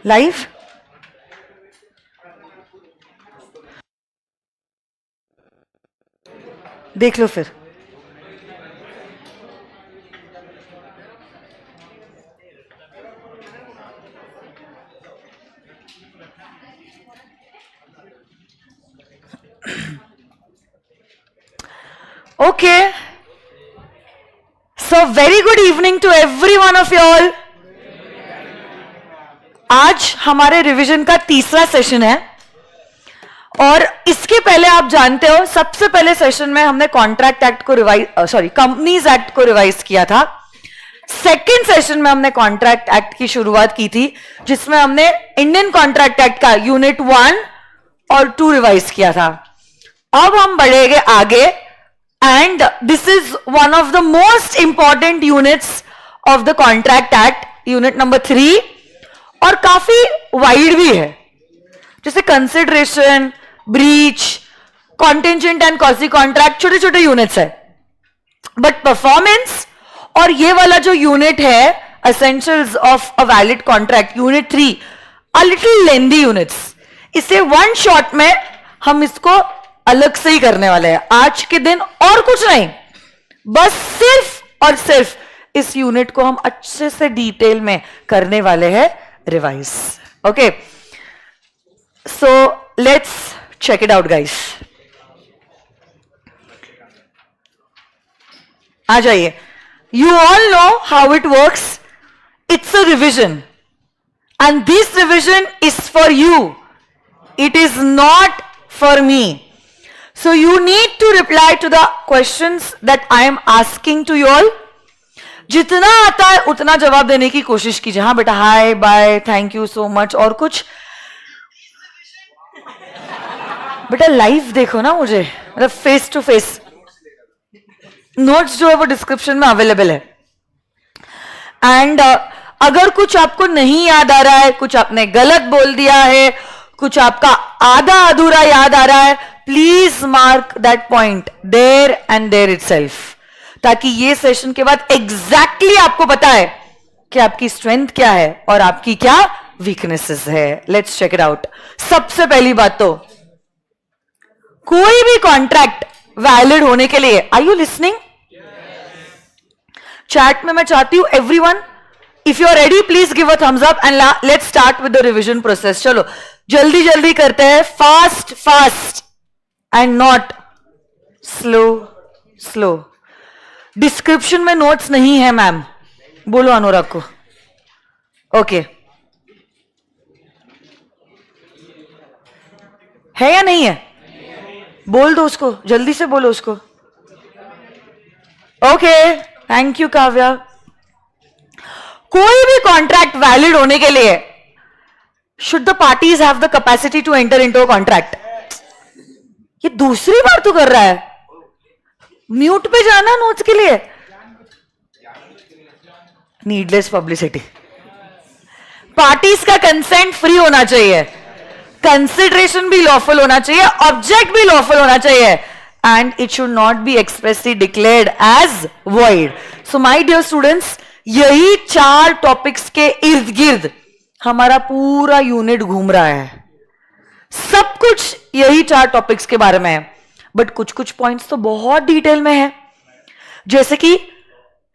Live देख लो फिर। Okay. So very good evening to every one of you all. आज हमारे रिवीजन का तीसरा सेशन है और इसके पहले आप जानते हो सबसे पहले सेशन में हमने कॉन्ट्रैक्ट एक्ट को कंपनीज एक्ट को रिवाइज किया था। सेकेंड सेशन में हमने कॉन्ट्रैक्ट एक्ट की शुरुआत की थी जिसमें हमने इंडियन कॉन्ट्रैक्ट एक्ट का यूनिट 1 और 2 रिवाइज किया था। अब हम बढ़ेंगे आगे and this is one of the most important units of the contract act, unit number 3, और काफी वाइड भी है, जैसे consideration, breach, contingent and quasi contract, छोटे छोटे यूनिट्स है। बट परफॉर्मेंस और ये वाला जो यूनिट है essentials of a valid contract, unit 3, a little lengthy units. इसे वन शॉट में हम इसको अलग से ही करने वाले हैं आज के दिन, और कुछ नहीं, बस सिर्फ और सिर्फ इस यूनिट को हम अच्छे से डिटेल में करने वाले हैं revise. Okay, so let's check it out guys. आ जाइए। You all know how it works. It's a revision and this revision is for you, it is not for me. So you need to reply to the questions that I am asking to you all. जितना आता है उतना जवाब देने की कोशिश कीजिए। हाँ बेटा, hi bye, thank you so much, और कुछ बेटा लाइव देखो ना मुझे, मतलब फेस टू फेस। नोट्स जो है वो डिस्क्रिप्शन में अवेलेबल है। एंड अगर कुछ आपको नहीं याद आ रहा है, कुछ आपने गलत बोल दिया है, कुछ आपका आधा अधूरा याद आ रहा है, please mark that point there and there itself, ताकि ये सेशन के बाद एग्जैक्टली आपको पता है कि आपकी स्ट्रेंथ क्या है और आपकी क्या वीकनेसेस है। Let's check it out. सबसे पहली बात तो, कोई भी कॉन्ट्रैक्ट वैलिड होने के लिए, आर यू लिसनिंग? चैट में मैं चाहती हूं everyone, if you are ready please give a thumbs up and let's start with the revision process. चलो जल्दी जल्दी करते हैं, fast fast and not slow slow. Description में नोट्स नहीं है मैम, बोलो अनुराग को। ओके, है या नहीं है? बोल दो उसको, जल्दी से बोलो उसको। Okay, thank you Kavya. कोई भी कॉन्ट्रैक्ट वैलिड होने के लिए should the parties have the capacity to enter into a contract? ये दूसरी बार तो कर रहा है, म्यूट पे जाना नोट्स के लिए। Needless publicity. पार्टीज का कंसेंट फ्री होना चाहिए, कंसिडरेशन भी लॉफुल होना चाहिए, ऑब्जेक्ट भी लॉफुल होना चाहिए, and it should not be expressly declared as void. So my dear students, यही 4 टॉपिक्स के इर्द गिर्द हमारा पूरा यूनिट घूम रहा है। सब कुछ यही 4 टॉपिक्स के बारे में है, बट कुछ कुछ पॉइंट्स तो बहुत डिटेल में है, जैसे कि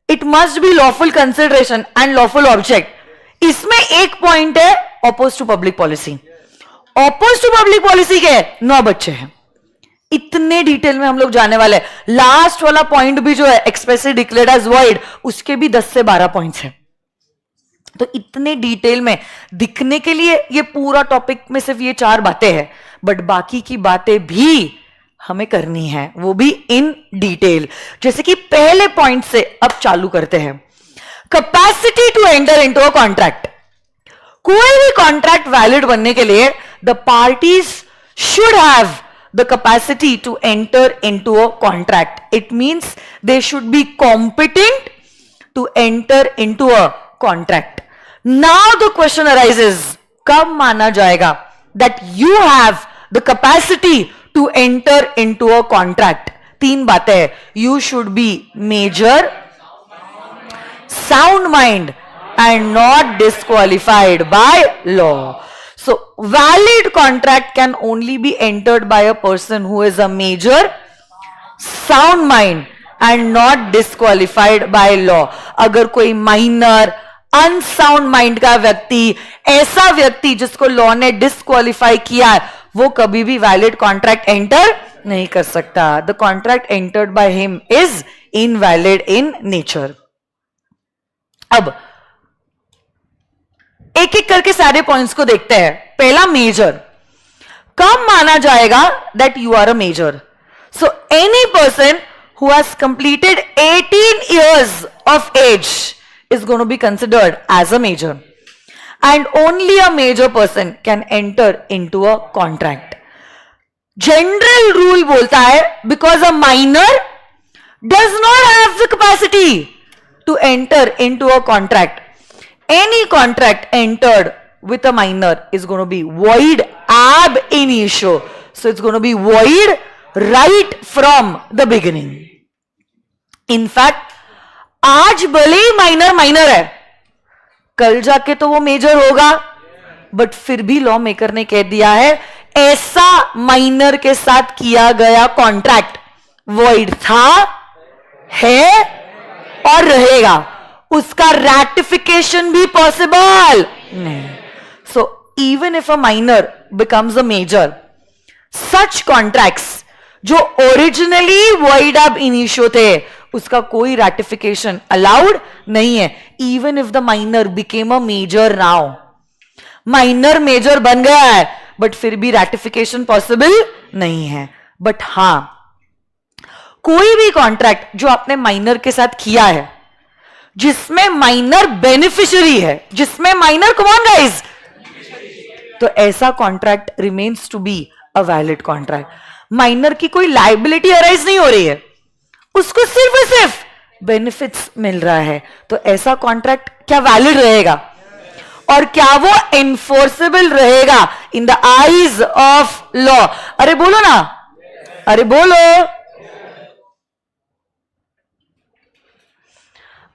it must be lawful consideration and lawful object. इसमें एक पॉइंट है oppose to public policy. Oppose to public policy के 9 बच्चे हैं। इतने डिटेल में हम लोग जाने वाले हैं। लास्ट वाला पॉइंट भी जो है एक्सप्रेसली डिक्लेयर्ड एज वॉइड, उसके भी 10 से 12 पॉइंट्स हैं। तो इतने डिटेल में दिखने के लिए ये पूरा टॉपिक में सिर्फ ये 4 बातें हैं, बट बाकी की बातें भी हमें करनी है, वो भी इन डिटेल। जैसे कि पहले पॉइंट से अब चालू करते हैं, capacity to enter into a contract. कोई भी कॉन्ट्रैक्ट वैलिड बनने के लिए the parties should have the capacity to enter into a contract. It means they should be competent to enter into a contract. Now the question arises, कब माना जाएगा that you have the capacity to enter into a contract? 3 बातें हैं। You should be major, sound mind and not disqualified by law. So valid contract can only be entered by a person who is a major, sound mind and not disqualified by law. अगर कोई minor unsound mind का व्यक्ति, ऐसा व्यक्ति जिसको law ने disqualify किया है, वो कभी भी वैलिड कॉन्ट्रैक्ट एंटर नहीं कर सकता. The contract entered by him is invalid in nature. अब एक एक करके सारे पॉइंट्स को देखते हैं. पहला, मेजर. कब माना जाएगा that you are a major? So any person who has completed 18 years of age is going to be considered as a major, and only a major person can enter into a contract. General rule बोलता है because a minor does not have the capacity to enter into a contract. Any contract entered with a minor is going to be void ab initio. So it's going to be void right from the beginning. In fact, आज भले ही minor है, कल जाके तो वो major होगा, but फिर भी लॉ मेकर ने कह दिया है ऐसा माइनर के साथ किया गया कॉन्ट्रैक्ट वॉइड था, है और रहेगा. उसका रैटिफिकेशन भी पॉसिबल नहीं. So even if a minor becomes a major, such contracts जो ओरिजिनली वॉइड अब इनिशियो थे, उसका कोई रैटिफिकेशन अलाउड नहीं है. Even if the minor became a major now, minor major बन गया है, बट फिर भी रैटिफिकेशन पॉसिबल नहीं है. बट हां, कोई भी कॉन्ट्रैक्ट जो आपने माइनर के साथ किया है, जिसमें माइनर बेनिफिशियरी है, जिसमें माइनर, कम ऑन गाइस, तो ऐसा contract remains to be a valid contract. Minor की कोई लायबिलिटी अराइज नहीं हो रही है, उसको सिर्फ और सिर्फ बेनिफिट्स मिल रहा है, तो ऐसा कॉन्ट्रैक्ट क्या वैलिड रहेगा और क्या वो एनफोर्सेबल रहेगा इन द आईज ऑफ लॉ? अरे बोलो ना, अरे बोलो.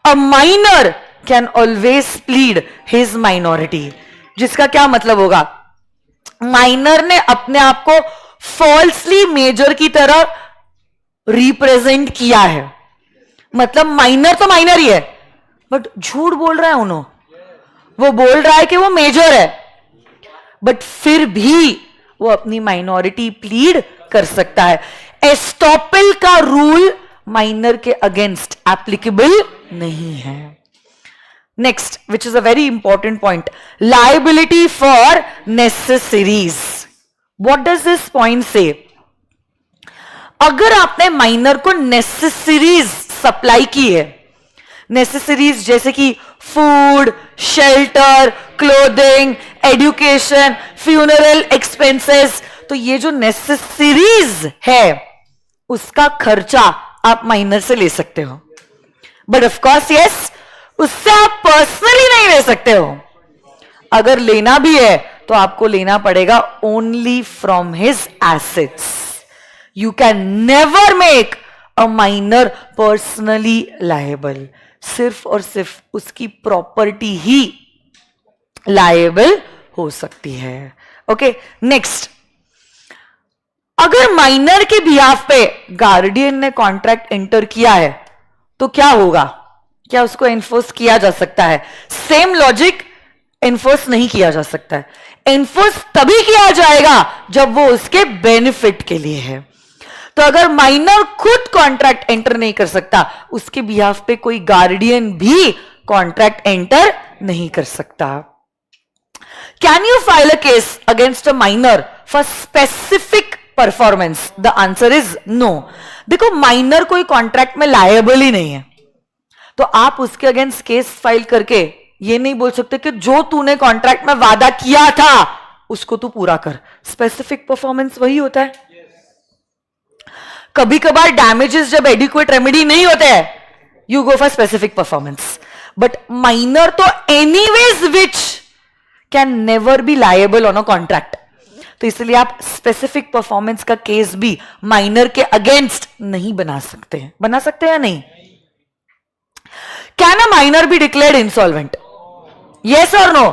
अ minor can always plead his minority. जिसका क्या मतलब होगा? माइनर ने अपने आप को फॉल्सली मेजर की तरह रिप्रेजेंट किया है. मतलब माइनर तो माइनर ही है, बट झूठ बोल रहा है उन्होंने. वो बोल रहा है कि वो मेजर है, बट फिर भी वो अपनी माइनॉरिटी प्लीड कर सकता है. एस्टॉपेल का रूल माइनर के अगेंस्ट एप्लीकेबल नहीं है. Next, which is a very important point, liability for necessaries. What does this point से? अगर आपने माइनर को नेसेसरीज सप्लाई की है, नेसेसरीज जैसे कि food, shelter, clothing, education, funeral expenses, तो ये जो नेसेसरीज है उसका खर्चा आप माइनर से ले सकते हो. बट ऑफ कोर्स यस, उससे आप पर्सनली नहीं ले सकते हो. अगर लेना भी है तो आपको लेना पड़ेगा only from his assets. You can never make a minor personally liable. सिर्फ और सिर्फ उसकी प्रॉपर्टी ही लायबल हो सकती है. ओके, नेक्स्ट, अगर माइनर के बिहाफ पे गार्डियन ने कॉन्ट्रैक्ट एंटर किया है तो क्या होगा? क्या उसको एनफोर्स किया जा सकता है? सेम लॉजिक, एनफोर्स नहीं किया जा सकता है. एनफोर्स तभी किया जाएगा जब वो उसके बेनिफिट के लिए है. तो अगर माइनर खुद कॉन्ट्रैक्ट एंटर नहीं कर सकता, उसके बिहाफ पे कोई गार्डियन भी कॉन्ट्रैक्ट एंटर नहीं कर सकता. Can you file a case against a minor for specific performance? The answer is no. देखो, माइनर कोई कॉन्ट्रैक्ट में लायबल ही नहीं है, तो आप उसके अगेंस्ट केस फाइल करके ये नहीं बोल सकते कि जो तूने कॉन्ट्रैक्ट में वादा किया था उसको तू पूरा कर. स्पेसिफिक परफॉर्मेंस वही होता है. कभी कभार डैमेजेस जब एडिक्वेट रेमेडी नहीं होते हैं, you go for specific performance. But minor तो anyways which can never be liable on a contract. तो इसलिए आप स्पेसिफिक परफॉर्मेंस का केस भी माइनर के अगेंस्ट नहीं बना सकते हैं. बना सकते हैं या नहीं? Can a minor be declared insolvent? Yes or no?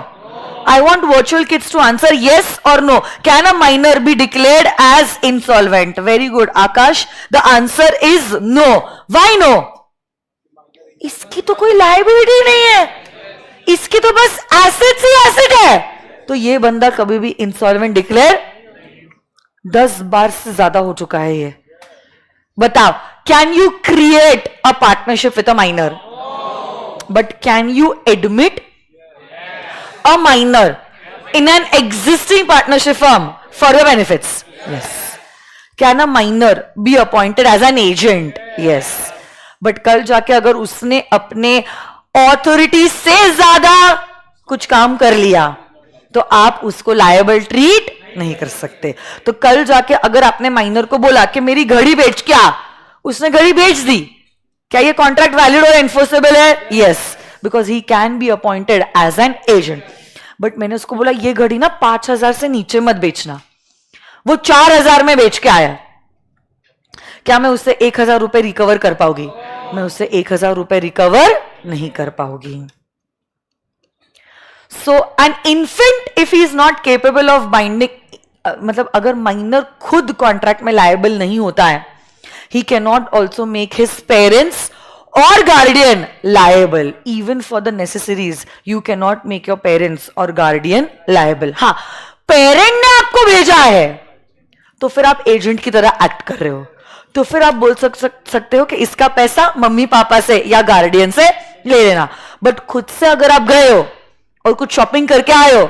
I want virtual kids to answer yes or no. Can a minor be declared as insolvent? Very good, Akash. The answer is no. Why no? इसकी तो कोई liability नहीं है, इसकी तो बस assets ही asset है, तो ये बंदा कभी भी insolvent declare 10 बार से ज्यादा हो चुका है ये. बताओ, can you create a partnership with a minor? But can you admit a minor in an existing partnership firm for your benefits? Yes. Can a minor be appointed as an agent? Yes. But कल जाके अगर उसने अपने authority से ज्यादा कुछ काम कर लिया तो आप उसको liable treat नहीं कर सकते. तो कल जाके अगर आपने माइनर को बोला कि मेरी घड़ी बेच, क्या उसने घड़ी बेच दी, क्या ये कॉन्ट्रैक्ट वैलिड और एनफोर्सेबल है? Yes, because he can be appointed as an agent. But मैंने उसको बोला ये घड़ी ना 5,000 से नीचे मत बेचना, वो 4,000 में बेच के आया, क्या मैं उससे 1,000 रुपए रिकवर कर पाऊंगी? मैं उससे 1,000 रुपए रिकवर नहीं कर पाऊंगी. So an infant if he is not capable of binding, मतलब अगर माइनर खुद कॉन्ट्रैक्ट में लायबल नहीं होता है, he cannot also make his parents or guardian liable. Even for the necessaries you cannot make your parents or guardian liable. हाँ, parent ने आपको भेजा है तो फिर आप एजेंट की तरह एक्ट कर रहे हो, तो फिर आप बोल सकते हो कि इसका पैसा मम्मी पापा से या गार्डियन से ले लेना. बट खुद से अगर आप गए हो और कुछ शॉपिंग करके आए हो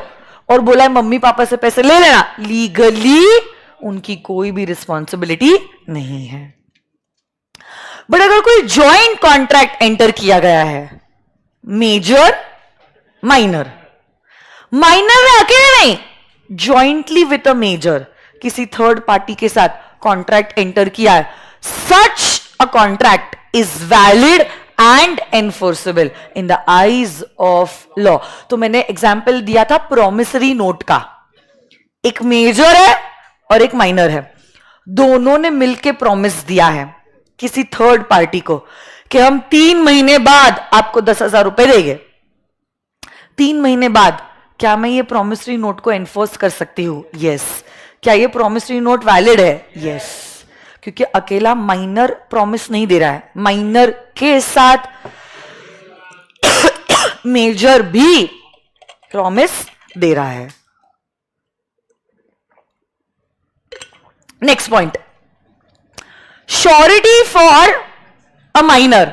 और बोला है मम्मी पापा से पैसे ले लेना, लीगली उनकी कोई भी रिस्पॉन्सिबिलिटी नहीं है. बट अगर कोई ज्वाइंट कॉन्ट्रैक्ट एंटर किया गया है, मेजर माइनर, माइनर ने अकेले नहीं, ज्वाइंटली विद अ मेजर किसी थर्ड पार्टी के साथ कॉन्ट्रैक्ट एंटर किया है, such a contract is valid and enforceable in the eyes of law. तो मैंने एग्जाम्पल दिया था प्रोमिसरी नोट का. एक मेजर है और एक माइनर है, दोनों ने मिलकर प्रॉमिस दिया है किसी थर्ड पार्टी को कि हम 3 महीने बाद आपको 10,000 रुपए देंगे. 3 महीने बाद क्या मैं ये प्रॉमिसरी नोट को एनफोर्स कर सकती हूं? यस. क्या ये प्रॉमिसरी नोट वैलिड है? यस. क्योंकि अकेला माइनर प्रॉमिस नहीं दे रहा है, माइनर के साथ मेजर भी प्रॉमिस दे रहा है. Next point, surety for a minor.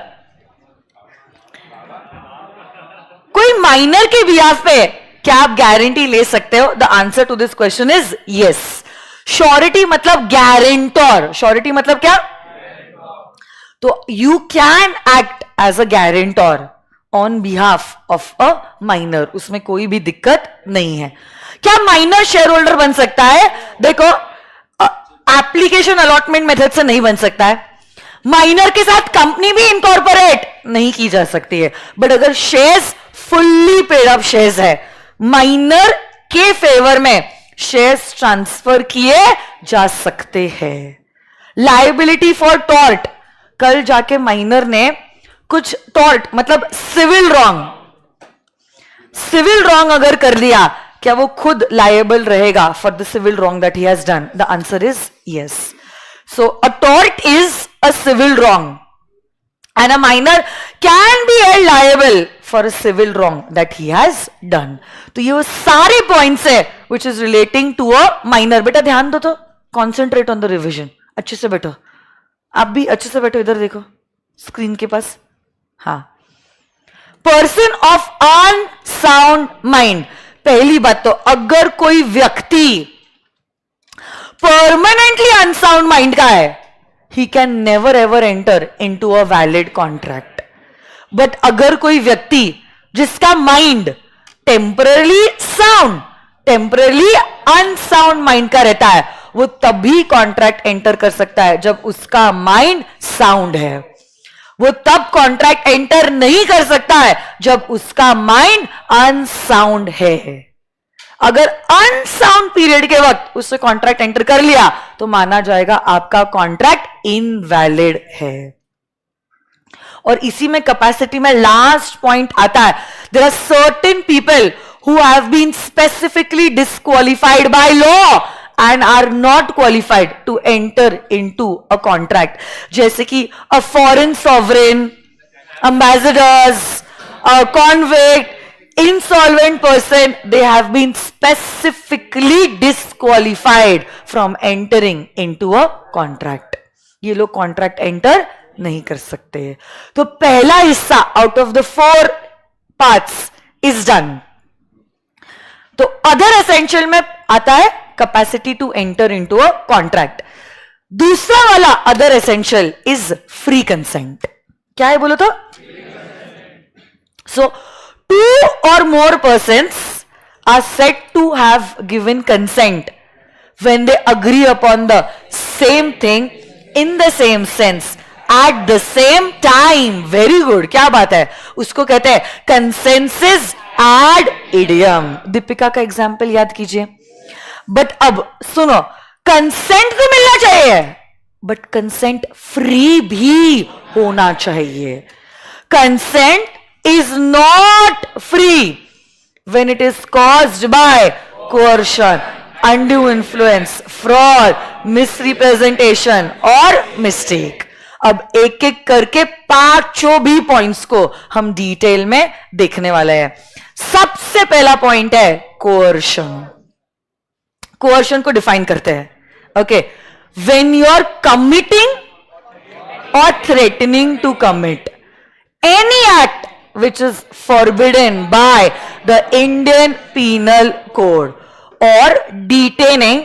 कोई माइनर के बिहाफ पे क्या आप गारंटी ले सकते हो? The answer to this question is yes. Surety मतलब गारंटर. श्योरिटी मतलब क्या? तो you can act as a guarantor on behalf of a minor, उसमें कोई भी दिक्कत नहीं है. क्या माइनर शेयर होल्डर बन सकता है? देखो, एप्लीकेशन अलॉटमेंट मेथड से नहीं बन सकता है, माइनर के साथ कंपनी भी इनकॉर्पोरेट नहीं की जा सकती है. बट अगर shares fully paid up shares है, माइनर के फेवर में शेयर्स ट्रांसफर किए जा सकते हैं. लायबिलिटी फॉर टॉर्ट, कल जाके माइनर ने कुछ टॉर्ट मतलब सिविल रॉन्ग अगर कर लिया, क्या वो खुद लायबल रहेगा for the civil wrong that he has done? The answer is yes. So a tort is a civil wrong and a minor can be held liable for a civil wrong that he has done. तो ये वो सारे points है which is relating to a minor. बेटा ध्यान दो, तो concentrate on the revision. अच्छे से बैठो, आप भी अच्छे से बैठो, इधर देखो स्क्रीन के पास. हाँ, पर्सन ऑफ अनसाउंड माइंड. पहली बात तो अगर कोई व्यक्ति परमानेंटली अनसाउंड माइंड का है, he can never ever enter into a valid contract. But अगर कोई व्यक्ति जिसका mind temporary sound, temporary unsound mind का रहता है, वो तभी कॉन्ट्रैक्ट एंटर कर सकता है जब उसका माइंड साउंड है. वो तब कॉन्ट्रैक्ट एंटर नहीं कर सकता है जब उसका माइंड अनसाउंड है. अगर अनसाउंड पीरियड के वक्त उससे कॉन्ट्रैक्ट एंटर कर लिया तो माना जाएगा आपका कॉन्ट्रैक्ट इनवैलिड है. और इसी में कैपेसिटी में लास्ट पॉइंट आता है, there are certain people who have been specifically disqualified by law and are not qualified to enter into a contract, जैसे कि a foreign sovereign, ambassadors, a convict, insolvent person, they have been specifically disqualified from entering into a contract. ये लोग contract enter नहीं कर सकते. तो पहला हिस्सा out of the 4 parts is done. तो अदर एसेंशियल में आता है capacity to enter into a contract. दूसरा वाला other essential is free consent. क्या है बोलो तो? सो 2 or more persons are said to have given consent when they agree upon the same thing in the same sense at the same time. Very good. क्या बात है, उसको कहते हैं कंसेंसस एड इडियम. दीपिका का एग्जाम्पल याद कीजिए. बट अब सुनो, कंसेंट तो मिलना चाहिए बट कंसेंट फ्री भी होना चाहिए. Consent is not free when it is caused by coercion, undue influence, fraud, misrepresentation और mistake. अब एक एक करके 5 भी पॉइंट्स को हम डिटेल में देखने वाले हैं. सबसे पहला पॉइंट है कोअर्शन. कोअर्शन को डिफाइन करते हैं. Okay, when you are committing or threatening to commit any act which is forbidden by the Indian Penal Code, or detaining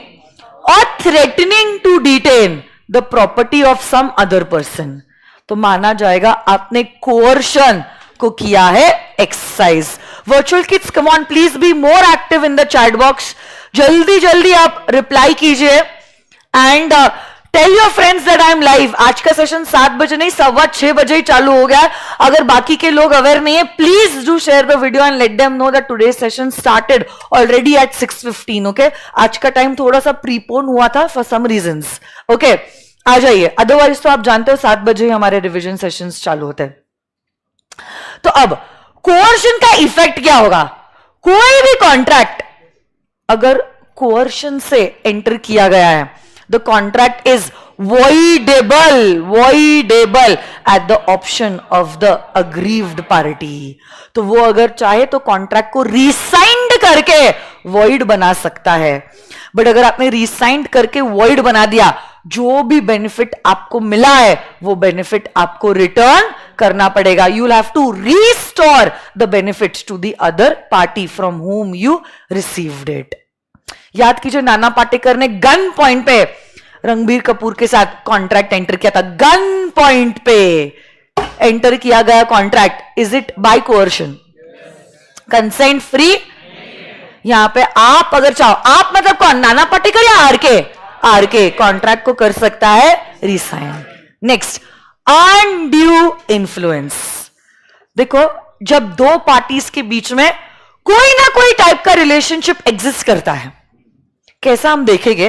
or threatening to detain the property of some other person, तो माना जाएगा आपने coercion को किया है exercise. Virtual kids, come on, please be more active in the chat box. जल्दी जल्दी आप रिप्लाई कीजिए and tell your friends that I am live. आज का सेशन 7 बजे नहीं 6:15 बजे ही चालू हो गया. अगर बाकी के लोग अवेयर नहीं है, please do share the video and let them know that today session started already at 6:15. Okay, आज का टाइम थोड़ा सा प्रीपोन हुआ था फॉर सम रीजंस. ओके, आ जाइए, अदरवाइज तो आप जानते हो 7 बजे ही हमारे रिविजन सेशंस चालू होते हैं. तो अब कोअर्शन का इफेक्ट क्या होगा? कोई भी कॉन्ट्रैक्ट अगर कोअर्शन से एंटर किया गया है, the contract is voidable at the option of the aggrieved party. तो वो अगर चाहे तो कॉन्ट्रैक्ट को रिसाइंड करके void बना सकता है. बट अगर आपने रिसाइंड करके void बना दिया, जो भी बेनिफिट आपको मिला है वो बेनिफिट आपको रिटर्न करना पड़ेगा. You will have to restore the benefits to the other party from whom you received it. याद कीजिए, नाना पाटेकर ने गन पॉइंट पे रणबीर कपूर के साथ कॉन्ट्रैक्ट एंटर किया था. गन पॉइंट पे एंटर किया गया contract, is it by coercion? Consent free? यहां पे आप अगर चाहो, आप मतलब कौन, नाना पाटेकर या आरके कॉन्ट्रैक्ट को कर सकता है रिसाइन. Next, undue influence. देखो, जब 2 पार्टीज के बीच में कोई ना कोई टाइप का रिलेशनशिप एग्जिस्ट करता है, कैसा हम देखेंगे,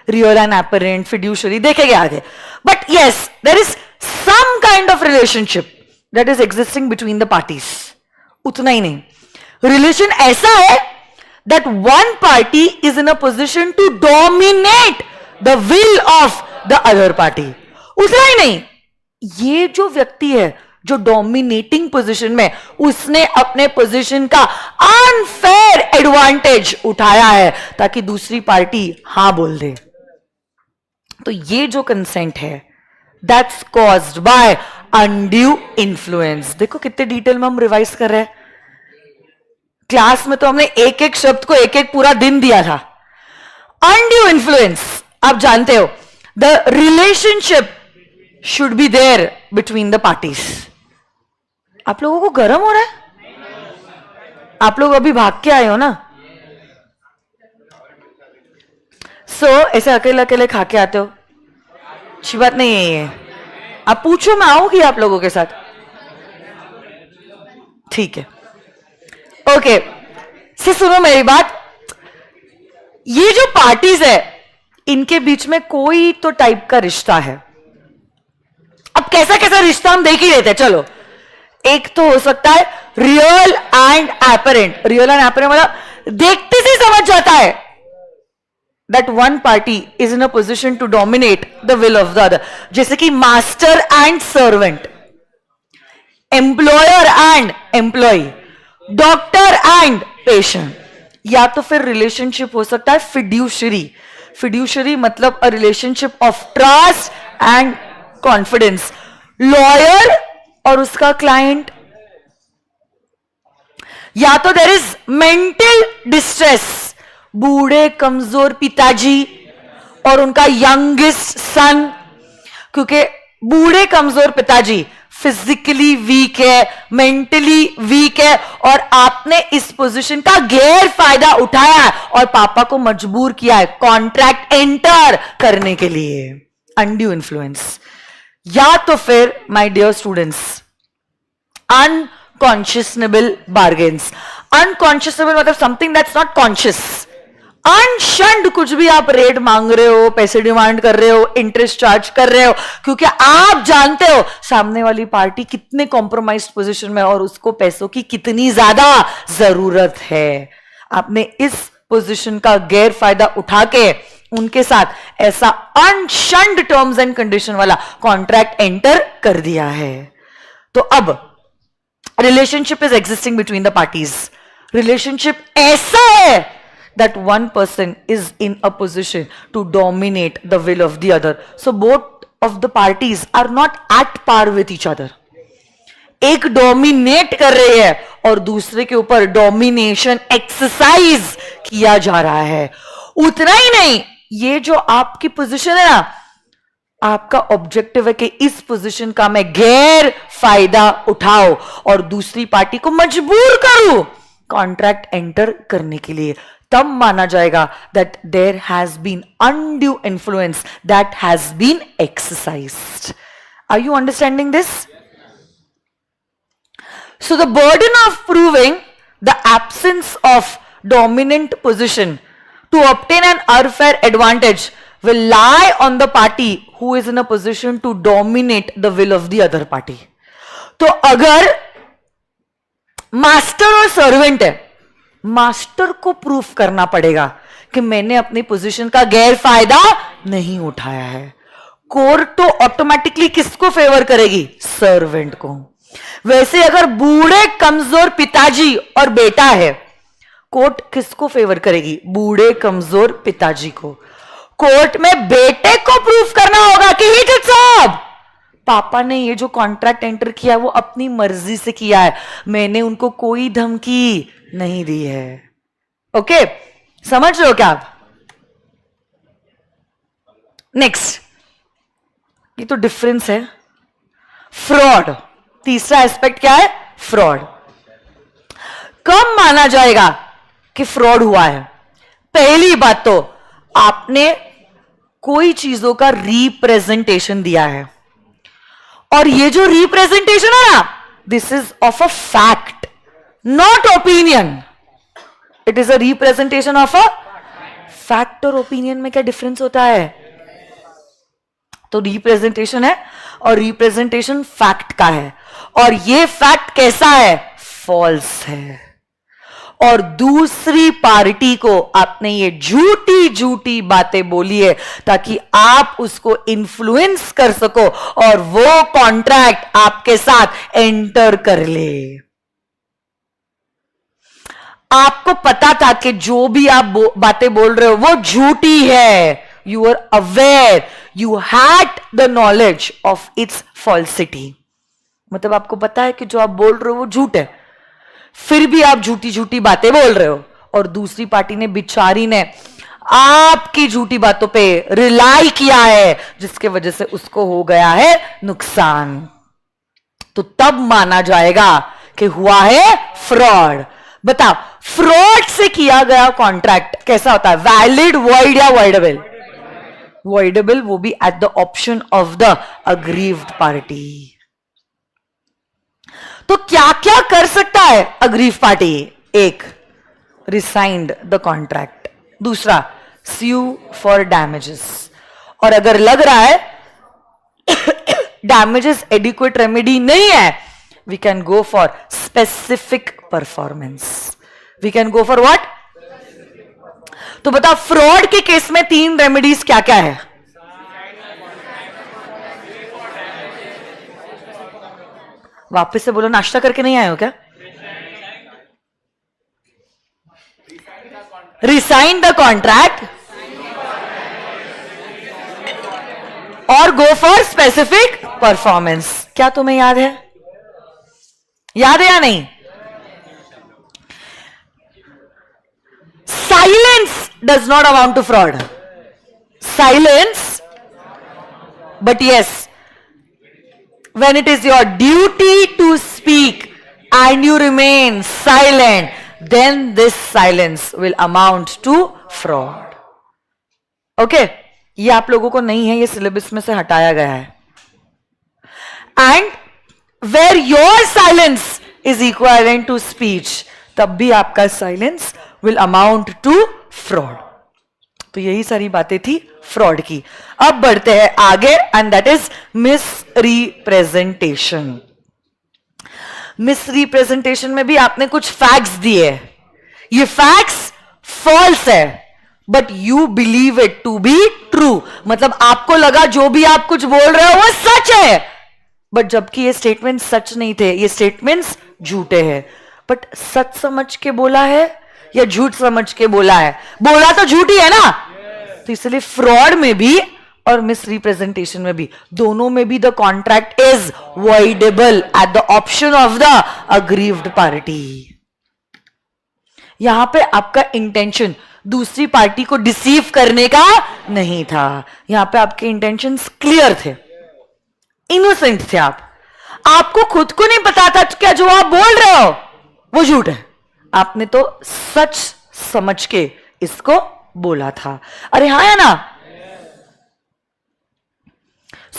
रियल एंड एपरेंट, फिड्यूशरी देखेंगे आगे. But yes, there is some kind of relationship that is existing between the parties. उतना ही नहीं, रिलेशन ऐसा है that one party is in a position to dominate the will of the other party. उतना ही नहीं, ये जो व्यक्ति है जो डोमिनेटिंग पोजीशन में, उसने अपने पोजीशन का अनफेयर एडवांटेज उठाया है ताकि दूसरी पार्टी हां बोल दे. तो ये जो कंसेंट है, that's caused by undue influence. देखो कितने डिटेल में हम रिवाइज कर रहे हैं. क्लास में तो हमने एक एक शब्द को एक एक पूरा दिन दिया था. अनड्यू इन्फ्लुएंस, आप जानते हो, the relationship should be there between the parties. आप लोगों को गर्म हो रहा है? आप लोग अभी भाग के आए हो ना? ऐसे अकेले अकेले खा के आते हो, अच्छी बात नहीं है ये. आप पूछो, मैं आऊंगी आप लोगों के साथ. ठीक है, ओके. सुनो मेरी बात, ये जो पार्टीज है इनके बीच में कोई तो टाइप का रिश्ता है. अब कैसा कैसा रिश्ता हम देख ही लेते हैं। चलो, एक तो हो सकता है real and apparent. Real and apparent मतलब देखते से समझ जाता है that one party is in a position to dominate the will of the other, जैसे कि master and servant, employer and employee, doctor and patient। या तो फिर रिलेशनशिप हो सकता है फिड्यूशरी। फिड्यूशरी मतलब a relationship of trust and confidence, lawyer और उसका क्लाइंट। या तो देयर इज मेंटल डिस्ट्रेस, बूढ़े कमजोर पिताजी और उनका यंगेस्ट सन, क्योंकि बूढ़े कमजोर पिताजी फिजिकली वीक है, मेंटली वीक है, और आपने इस पोजीशन का गैर फायदा उठाया है और पापा को मजबूर किया है कॉन्ट्रैक्ट एंटर करने के लिए, अनड्यू इन्फ्लुएंस। या तो फिर माय डियर स्टूडेंट्स, अनकॉन्शियसनेबल बार्गेन्स। अनकॉन्शियसनेबल मतलब समथिंग दैट्स नॉट कॉन्शियस। अनशंड कुछ भी आप रेट मांग रहे हो, पैसे डिमांड कर रहे हो, इंटरेस्ट चार्ज कर रहे हो, क्योंकि आप जानते हो सामने वाली पार्टी कितने कॉम्प्रोमाइज पोजीशन में और उसको पैसों की कितनी ज्यादा जरूरत है। आपने इस पोजीशन का गैर फायदा उठा के उनके साथ ऐसा अनशंड टर्म्स एंड कंडीशन वाला कॉन्ट्रैक्ट एंटर कर दिया है। तो अब relationship is existing between the parties. Relationship ऐसा है that one person is in a position to dominate the will of the other. So both of the parties are not at par with each other. एक dominate कर रही है और दूसरे के ऊपर डोमिनेशन एक्सरसाइज किया जा रहा है। उतना ही नहीं, ये जो आपकी पोजीशन है ना, आपका ऑब्जेक्टिव है कि इस पोजीशन का मैं गैर फायदा उठाओ और दूसरी पार्टी को मजबूर करूं कॉन्ट्रैक्ट एंटर करने के लिए। तब माना जाएगा that there has been undue influence that has been exercised. Are you understanding this? So the burden of proving the absence of dominant position to obtain an unfair advantage will lie on the party who is in a position to dominate the will of the other party. तो अगर master और servant है, master को proof करना पड़ेगा कि मैंने अपनी पोजीशन का गैर फायदा नहीं उठाया है। कोर्ट तो ऑटोमेटिकली किसको फेवर करेगी? सर्वेंट को। वैसे अगर बूढ़े कमजोर पिताजी और बेटा है, कोर्ट किसको फेवर करेगी? बूढ़े कमजोर पिताजी को। कोर्ट में बेटे को प्रूफ करना होगा कि ही जज साहब, पापा ने ये जो कॉन्ट्रैक्ट एंटर किया वो अपनी मर्जी से किया है, मैंने उनको कोई धमकी नहीं दी है। ओके, समझ रहे हो क्या आप? नेक्स्ट, ये तो डिफरेंस है। फ्रॉड, तीसरा एस्पेक्ट क्या है? फ्रॉड। कब माना जाएगा कि फ्रॉड हुआ है? पहली बात तो आपने कोई चीजों का रिप्रेजेंटेशन दिया है, और ये जो रिप्रेजेंटेशन है ना, this is of a fact, not opinion. It is a representation of a fact. और ओपिनियन में क्या डिफरेंस होता है? तो रिप्रेजेंटेशन है और रिप्रेजेंटेशन फैक्ट का है, और ये फैक्ट कैसा है? फॉल्स है। और दूसरी पार्टी को आपने ये झूठी झूठी बातें बोली है ताकि आप उसको इन्फ्लुएंस कर सको और वो कॉन्ट्रैक्ट आपके साथ एंटर कर ले। आपको पता था कि जो भी आप बातें बोल रहे हो वो झूठी है। You are aware, you had the knowledge of its falsity. मतलब आपको पता है कि जो आप बोल रहे हो वो झूठ है, फिर भी आप झूठी झूठी बातें बोल रहे हो, और दूसरी पार्टी ने, बिचारी ने, आपकी झूठी बातों पे रिलाई किया है, जिसके वजह से उसको हो गया है नुकसान। तो तब माना जाएगा कि हुआ है फ्रॉड। बताओ, फ्रॉड से किया गया कॉन्ट्रैक्ट कैसा होता है? वैलिड, वॉइड या वॉइडेबल? वॉइडेबल, वो भी at the option of the aggrieved party. तो क्या क्या कर सकता है अग्रीव पार्टी? एक, रिसाइंड द कॉन्ट्रैक्ट। दूसरा, स्यू फॉर डैमेजेस। और अगर लग रहा है damages adequate remedy नहीं है, we can go for specific performance. We can go for what? तो बताओ फ्रॉड के केस में 3 रेमेडीज क्या क्या है? वापस से बोलो, नाश्ता करके नहीं आए हो क्या? रिसाइन द कॉन्ट्रैक्ट और गो फॉर स्पेसिफिक परफॉर्मेंस. क्या तुम्हें याद है? याद है या नहीं? Silence does not amount to fraud. Silence, but yes, when it is your duty to speak and you remain silent, then this silence will amount to fraud. Okay? ये आप लोगों को नहीं है, ये सिलेबस में से हटाया गया है. And where your silence is equivalent to speech, तब भी आपका silence will amount to fraud. तो यही सारी बातें थी फ्रॉड की. अब बढ़ते हैं आगे, and that is misrepresentation. Misrepresentation में भी आपने कुछ फैक्ट्स दिए. ये फैक्ट्स फॉल्स है, but you believe it to be true. मतलब आपको लगा जो भी आप कुछ बोल रहे हो वो सच है, बट जबकि ये स्टेटमेंट सच नहीं थे, ये स्टेटमेंट्स झूठे हैं. बट सच समझ के बोला है या झूठ समझ के बोला है? बोला तो झूठ ही है ना. तो इसलिए फ्रॉड में भी और मिस रिप्रेजेंटेशन में भी, दोनों में भी the contract is voidable at the option of the aggrieved party. यहां पे आपका इंटेंशन दूसरी पार्टी को डिसीव करने का नहीं था. यहां पे आपके इंटेंशंस क्लियर थे, इनोसेंट थे. आपको खुद को नहीं पता था क्या जो आप बोल रहे हो वो झूठ है. आपने तो सच समझ के इसको बोला था. अरे हाँ या ना?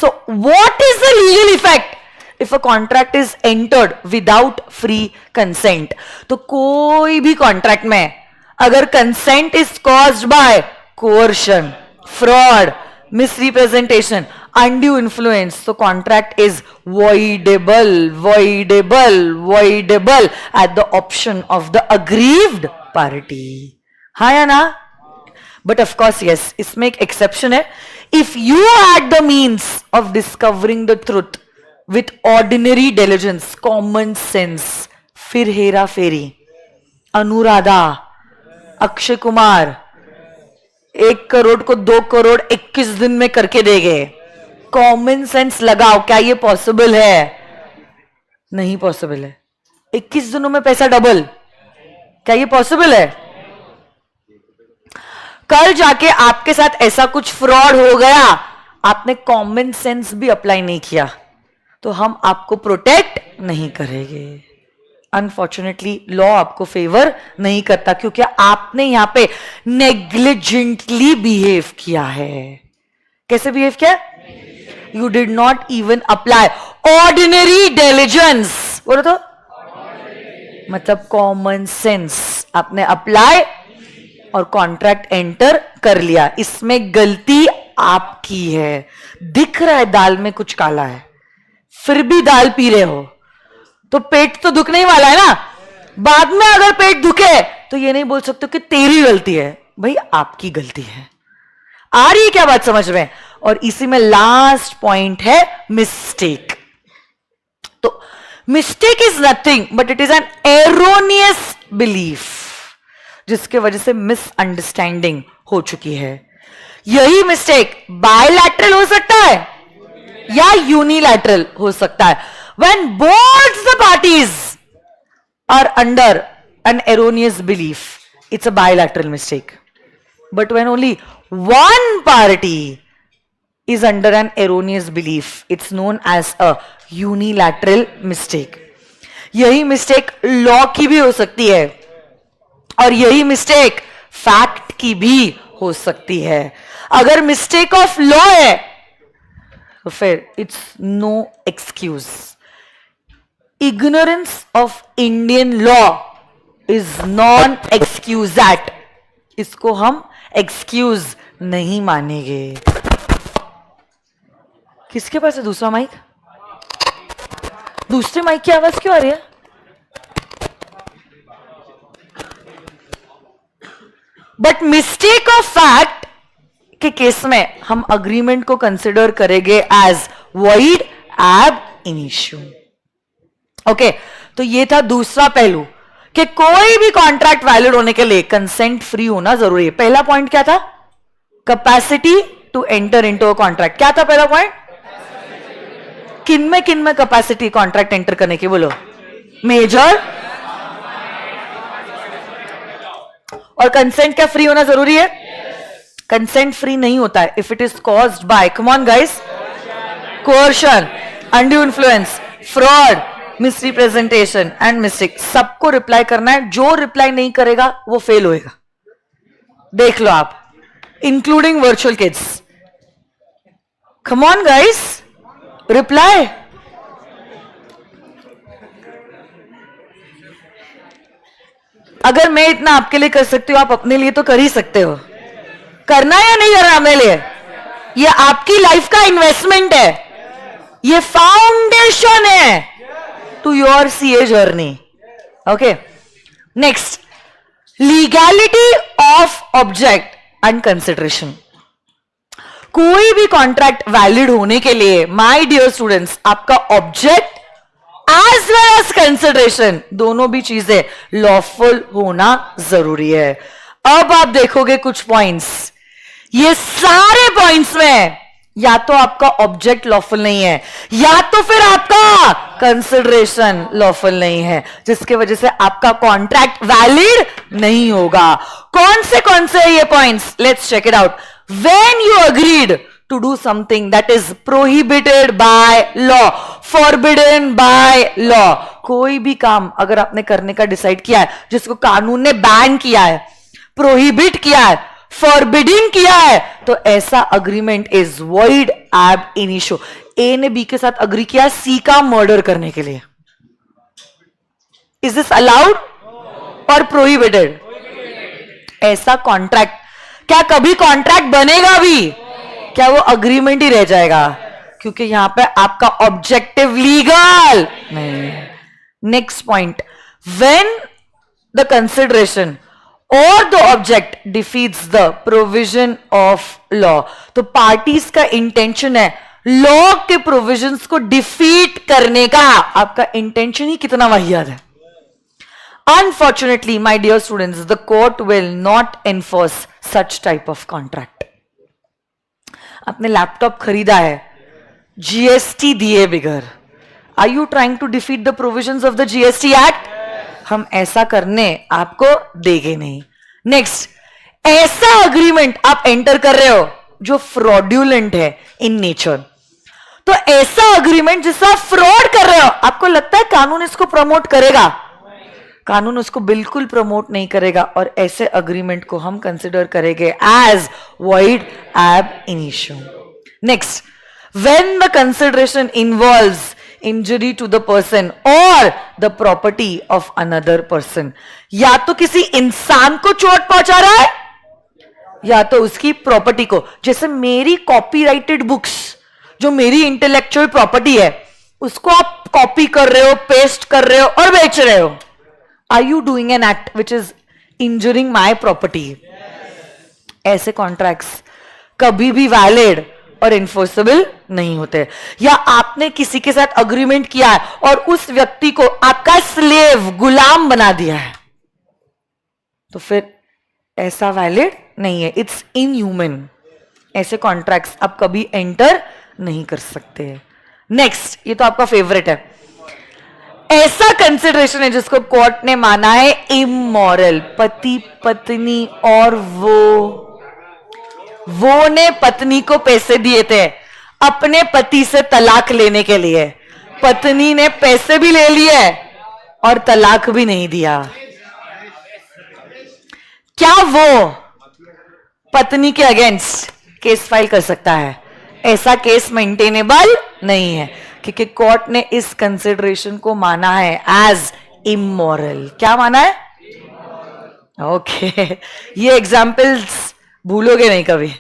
So what is the legal effect if a contract is entered without free consent? तो कोई भी कॉन्ट्रैक्ट में अगर consent is caused by coercion, fraud, misrepresentation, undue influence, so contract is voidable at the option of the aggrieved party. हाँ या ना? But of course yes, इसमें एक exception है. If you had the means of discovering the truth with ordinary diligence, common sense, फिर हेरा फेरी, अनुराधा, अक्षय कुमार 1 करोड़ को 2 करोड़ 21 दिन में करके देंगे. कॉमन सेंस लगाओ, क्या ये पॉसिबल है? नहीं पॉसिबल है. 21 दिनों में पैसा डबल, क्या ये पॉसिबल है? कल जाके आपके साथ ऐसा कुछ फ्रॉड हो गया, आपने कॉमन सेंस भी अप्लाई नहीं किया, तो हम आपको प्रोटेक्ट नहीं करेंगे. अनफॉर्चुनेटली लॉ आपको फेवर नहीं करता, क्योंकि आपने यहां पे नेग्लिजेंटली बिहेव किया है. कैसे बिहेव किया? You did not even apply ordinary diligence. बोलो तो, मतलब कॉमन सेंस आपने अप्लाई और कॉन्ट्रैक्ट एंटर कर लिया. इसमें गलती आपकी है. दिख रहा है दाल में कुछ काला है, फिर भी दाल पी रहे हो, तो पेट तो दुखने ही वाला है ना. बाद में अगर पेट दुखे तो ये नहीं बोल सकते कि तेरी गलती है. भाई आपकी गलती है. आ रही है क्या बात समझ में? और इसी में लास्ट पॉइंट है मिस्टेक. तो mistake is nothing but it is an erroneous belief, जिसके वजह से मिसअंडरस्टैंडिंग हो चुकी है. यही मिस्टेक बायलैटरल हो सकता है या यूनिलैटरल हो सकता है. When both the parties are under an erroneous belief, it's a bilateral mistake. But when only one party is under an erroneous belief, it's known as a unilateral mistake. यही mistake law की भी हो सकती है और यही mistake fact की भी हो सकती है. अगर मिस्टेक ऑफ लॉ है तो फिर it's no excuse. Ignorance of Indian law is non excusable. इसको हम एक्सक्यूज नहीं मानेंगे. किसके पास है दूसरा माइक? दूसरे माइक की आवाज क्यों आ रही है? बट मिस्टेक ऑफ फैक्ट के केस में हम अग्रीमेंट को कंसिडर करेंगे as void ab initio. Okay, तो ये था दूसरा पहलू कि कोई भी कॉन्ट्रैक्ट वैलिड होने के लिए कंसेंट फ्री होना जरूरी है. पहला पॉइंट क्या था? Capacity to enter into a contract. क्या था पहला पॉइंट? किन में कैपेसिटी कॉन्ट्रैक्ट एंटर करने की? बोलो. मेजर. और कंसेंट क्या फ्री होना जरूरी है? कंसेंट फ्री नहीं होता है if it is caused by, come on guys, coercion, undue influence, fraud, misrepresentation and mistake. सबको रिप्लाई करना है. जो रिप्लाई नहीं करेगा वो फेल होएगा. देख लो आप, including virtual kids. Come on guys, reply. अगर मैं इतना आपके लिए कर सकती हूं, आप अपने लिए तो कर ही सकते हो. करना या नहीं करना अपने लिए? ये आपकी लाइफ का इन्वेस्टमेंट है. ये फाउंडेशन है to your CA journey. Okay, next, legality of object and consideration. कोई भी कॉन्ट्रैक्ट वैलिड होने के लिए माय डियर स्टूडेंट्स, आपका object as well as consideration, दोनों भी चीजें लॉफुल होना जरूरी है. अब आप देखोगे कुछ पॉइंट्स, ये सारे पॉइंट्स में या तो आपका ऑब्जेक्ट लॉफुल नहीं है या तो फिर आपका कंसिडरेशन लॉफुल नहीं है, जिसकी वजह से आपका कॉन्ट्रैक्ट वैलिड नहीं होगा. कौन से ये points? Let's check it out. When you agreed to do something that is prohibited by law, forbidden by law, कोई भी काम अगर आपने करने का डिसाइड किया है जिसको कानून ने बैन किया है, प्रोहिबिट किया है, फॉरबिडिंग किया है, तो ऐसा agreement is void ab initio. A ने बी के साथ अग्री किया सी का मर्डर करने के लिए. इज दिस अलाउड और प्रोहिबिटेड? ऐसा कॉन्ट्रैक्ट, क्या कभी कॉन्ट्रैक्ट बनेगा भी? क्या वो अग्रीमेंट ही रह जाएगा? क्योंकि यहां पे आपका ऑब्जेक्टिव लीगल नहीं है. Next point, when the consideration or the object defeats the provision of law. तो पार्टीज का इंटेंशन है लॉ के प्रोविजंस को डिफीट करने का. आपका इंटेंशन ही कितना वाहियात है. Unfortunately, my dear students, the court will not enforce such type of contract. आपने लैपटॉप खरीदा है, जीएसटी दिए बिगर. Are you trying to defeat the provisions of the GST Act? हम ऐसा करने आपको देंगे नहीं. नेक्स्ट, ऐसा अग्रीमेंट आप एंटर कर रहे हो जो फ्रॉड्यूलेंट है इन नेचर. तो ऐसा अग्रीमेंट जिससे आप फ्रॉड कर रहे हो, आपको लगता है कानून इसको प्रमोट करेगा? कानून उसको बिल्कुल प्रमोट नहीं करेगा. और ऐसे अग्रीमेंट को हम कंसिडर करेंगे as void ab initio. Next, when the consideration involves injury to the person or the property of another person. या तो किसी इंसान को चोट पहुंचा रहा है या तो उसकी प्रॉपर्टी को. जैसे मेरी कॉपीराइटेड बुक्स, जो मेरी इंटेलेक्चुअल प्रॉपर्टी है, उसको आप कॉपी कर रहे हो, पेस्ट कर रहे हो और बेच रहे हो. Are you doing an act which is injuring my property? ऐसे कॉन्ट्रैक्ट्स कभी भी वैलिड और इन्फोर्सेबल नहीं होते. या आपने किसी के साथ अग्रीमेंट किया है और उस व्यक्ति को आपका स्लेव, गुलाम बना दिया है, तो फिर ऐसा वैलिड नहीं है. It's inhuman. ऐसे कॉन्ट्रैक्ट्स आप कभी एंटर नहीं कर सकते. नेक्स्ट, ये तो आपका फेवरेट है, ऐसा कंसिडरेशन है जिसको कोर्ट ने माना है इमोरल. पति पत्नी और वो ने पत्नी को पैसे दिए थे अपने पति से तलाक लेने के लिए. पत्नी ने पैसे भी ले लिए और तलाक भी नहीं दिया. क्या वो पत्नी के अगेंस्ट केस फाइल कर सकता है? ऐसा केस मेंटेनेबल नहीं है, क्योंकि कोर्ट ने इस कंसिडरेशन को माना है एज इमोरल. क्या माना है? ओके, ये एग्जाम्पल्स भूलोगे नहीं कभी.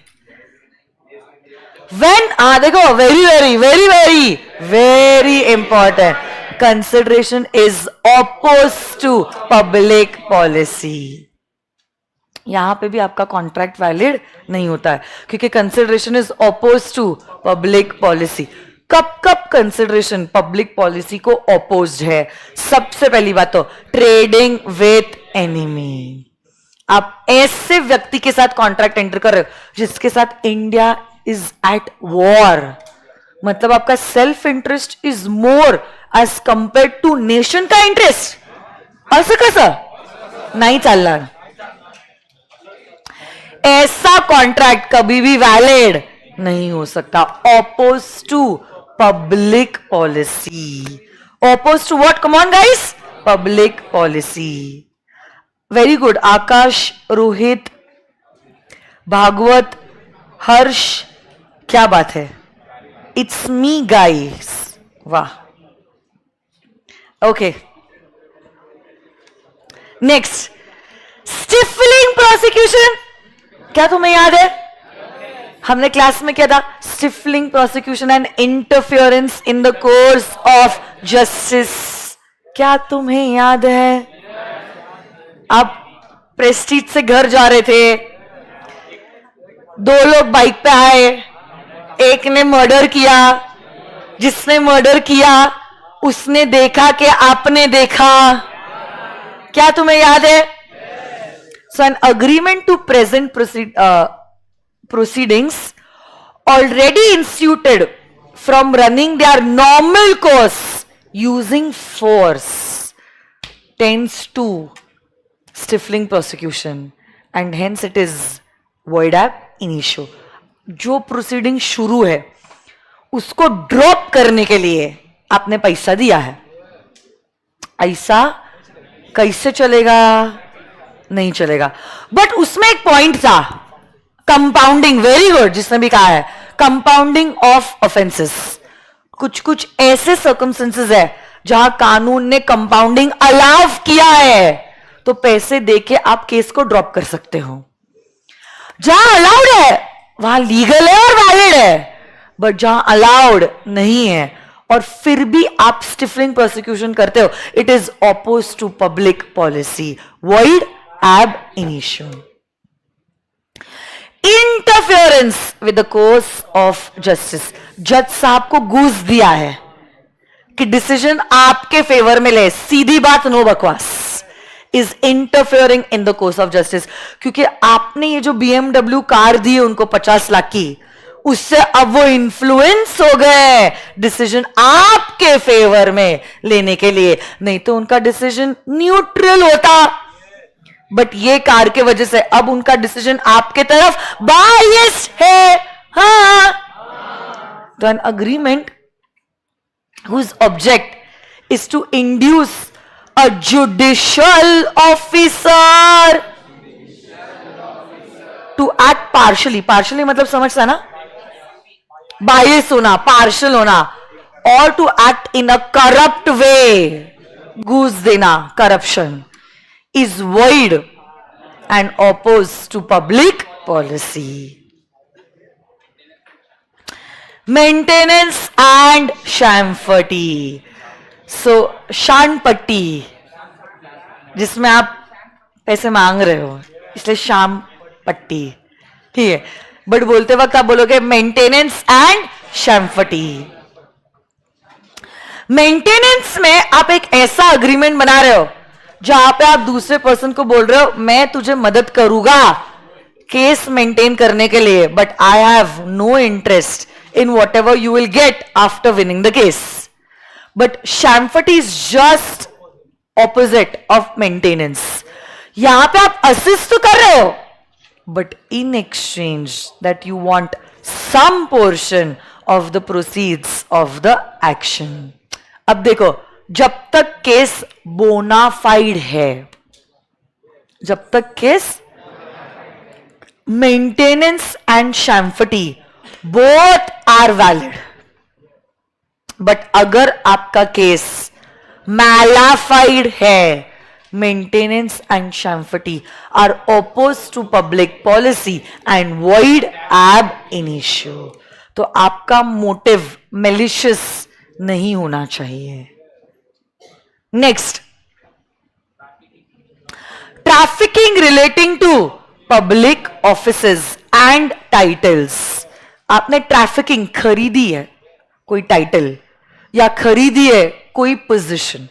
देखो, very very very very very important. Consideration is oppose to public policy. यहां पे भी आपका कॉन्ट्रैक्ट वैलिड नहीं होता है क्योंकि consideration is oppose to public policy. कब कब कंसिडरेशन पब्लिक पॉलिसी को ऑपोज्ड है? सबसे पहली बात तो ट्रेडिंग विथ एनिमी। आप ऐसे व्यक्ति के साथ कॉन्ट्रैक्ट एंटर कर रहे हो जिसके साथ इंडिया इज एट वॉर, मतलब आपका self interest is more as compare to nation का इंटरेस्ट। असं कसं नाही चालणार। ऐसा कॉन्ट्रैक्ट कभी भी वैलिड नहीं हो सकता। Oppose to public policy. Oppose to what? Come on guys, public policy. Very good. Akash, Rohit, Bhagwat, Harsh, क्या बात है। इट्स मी गाइस, वाह। Okay, next, stifling prosecution. क्या तुम्हें याद है? हमने क्लास में क्या था? Stifling prosecution and interference in the course of justice. क्या तुम्हें याद है? आप प्रेस्टीज से घर जा रहे थे, दो लोग बाइक पे आए, एक ने मर्डर किया, जिसने मर्डर किया उसने देखा कि आपने देखा। क्या तुम्हें याद है? So an agreement to present proceedings already instituted from running their normal course using force tends to stifling prosecution and hence it is void ab initio। जो प्रोसीडिंग शुरू है उसको ड्रॉप करने के लिए आपने पैसा दिया है, ऐसा कैसे चलेगा? नहीं चलेगा। बट उसमें एक पॉइंट था, कंपाउंडिंग। वेरी गुड, जिसने भी कहा है कंपाउंडिंग ऑफ ऑफेंसेस। कुछ कुछ ऐसे सर्कमस्टेंसेस है जहां कानून ने कंपाउंडिंग अलाउ किया है, तो पैसे देके आप केस को ड्रॉप कर सकते हो। जहां अलाउड है वहां लीगल है और वैलिड है, बट जहां अलाउड नहीं है और फिर भी आप स्टिफलिंग प्रोसिक्यूशन करते हो, it is oppose to public policy, void ab initio। Interference with the course of justice. जज साहब को घूस दिया है कि डिसीजन आपके फेवर में ले, सीधी बात, नो बकवास, is interfering in the course of justice. क्योंकि आपने ये जो BMW कार दी है उनको 50 लाख की, उससे अब वो इन्फ्लुएंस हो गए डिसीजन आपके फेवर में लेने के लिए, नहीं तो उनका डिसीजन न्यूट्रल होता। बट ये कार के वजह से अब उनका डिसीजन आपके तरफ बायस्ड है। हाँ, तो an agreement whose object is to induce a judicial officer to act partially. Partially मतलब समझता ना, बायस होना, पार्शल होना, और to act in a corrupt way, घूस देना, corruption, is void and opposed to public policy। Maintenance and champerty. So champerty जिसमें आप पैसे मांग रहे हो, इसलिए शामपट्टी, ठीक है। बट बोलते वक्त आप बोलोगे मेंटेनेंस एंड शामपट्टी। मेंटेनेंस में आप एक ऐसा अग्रीमेंट बना रहे हो जहां पे आप दूसरे पर्सन को बोल रहे हो मैं तुझे मदद करूंगा केस मेंटेन करने के लिए, but I have no interest in whatever you will get after winning the case. But champerty is just opposite of maintenance. यहां पे आप असिस्ट तो कर रहे हो, but in exchange that you want some portion of the proceeds of the action. अब देखो, जब तक केस बोनाफाइड है, जब तक case, maintenance and champerty both are valid. But अगर आपका केस मैलाफाइड है, maintenance and champerty are oppose to public policy and void ab initio. तो आपका मोटिव मैलिशियस नहीं होना चाहिए। Next, trafficking relating to public offices and titles. आपने trafficking खरीदी है कोई टाइटल या खरीदी है कोई पोजीशन,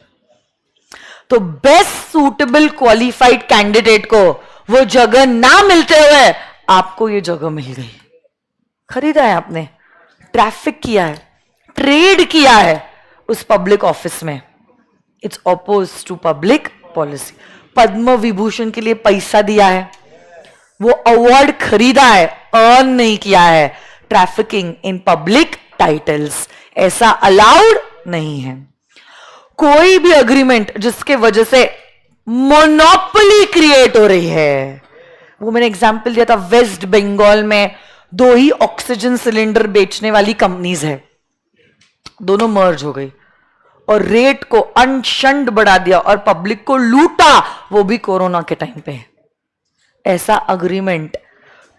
तो बेस्ट सूटेबल क्वालिफाइड कैंडिडेट को वो जगह ना मिलते हुए आपको ये जगह मिल गई। खरीदा है आपने, ट्रैफिक किया है, ट्रेड किया है उस पब्लिक ऑफिस में। It's oppose to public policy. Padma Vibhushan के लिए पैसा दिया है, वो अवार्ड खरीदा है, अर्न नहीं किया है। ट्रैफिकिंग इन पब्लिक टाइटल्स ऐसा अलाउड नहीं है। कोई भी अग्रीमेंट जिसके वजह से मोनोपोली क्रिएट हो रही है, वो मैंने एग्जांपल दिया था, वेस्ट बंगाल में 2 ही ऑक्सीजन सिलेंडर बेचने वाली कंपनीज है, दोनों मर्ज हो गई और रेट को अनशंड बढ़ा दिया और पब्लिक को लूटा, वो भी कोरोना के टाइम पे। ऐसा agreement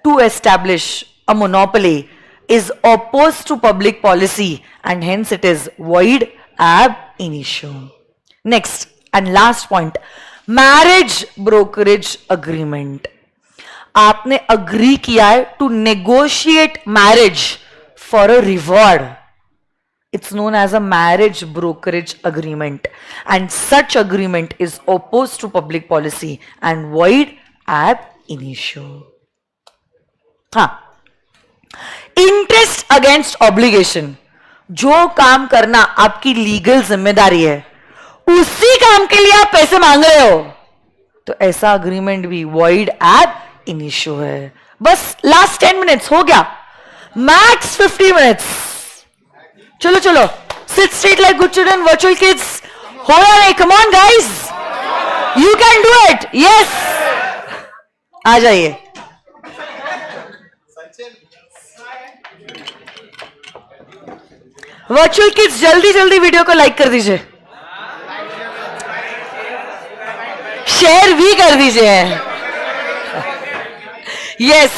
to establish a monopoly is opposed to public policy and hence it is void ab initio. Next and last point, marriage brokerage agreement. आपने अग्री किया है to negotiate marriage for a reward. It's known as a marriage brokerage agreement and such agreement is opposed to public policy and void ab initio. हाँ, interest against obligation. जो काम करना आपकी legal जिम्मेदारी है उसी काम के लिए आप पैसे मांग रहे हो, तो ऐसा अग्रीमेंट भी वॉइड एब इनिशियो है. बस लास्ट 10 मिनट्स हो गया, मैक्स 50 मिनट्स. चलो चलो, sit straight like good children, virtual kids. हो रहा है, come on guys, you can do it. Yes, आ जाइए. वर्चुअल किड्स जल्दी जल्दी वीडियो को लाइक कर दीजिए, शेयर भी कर दीजिए. Yes,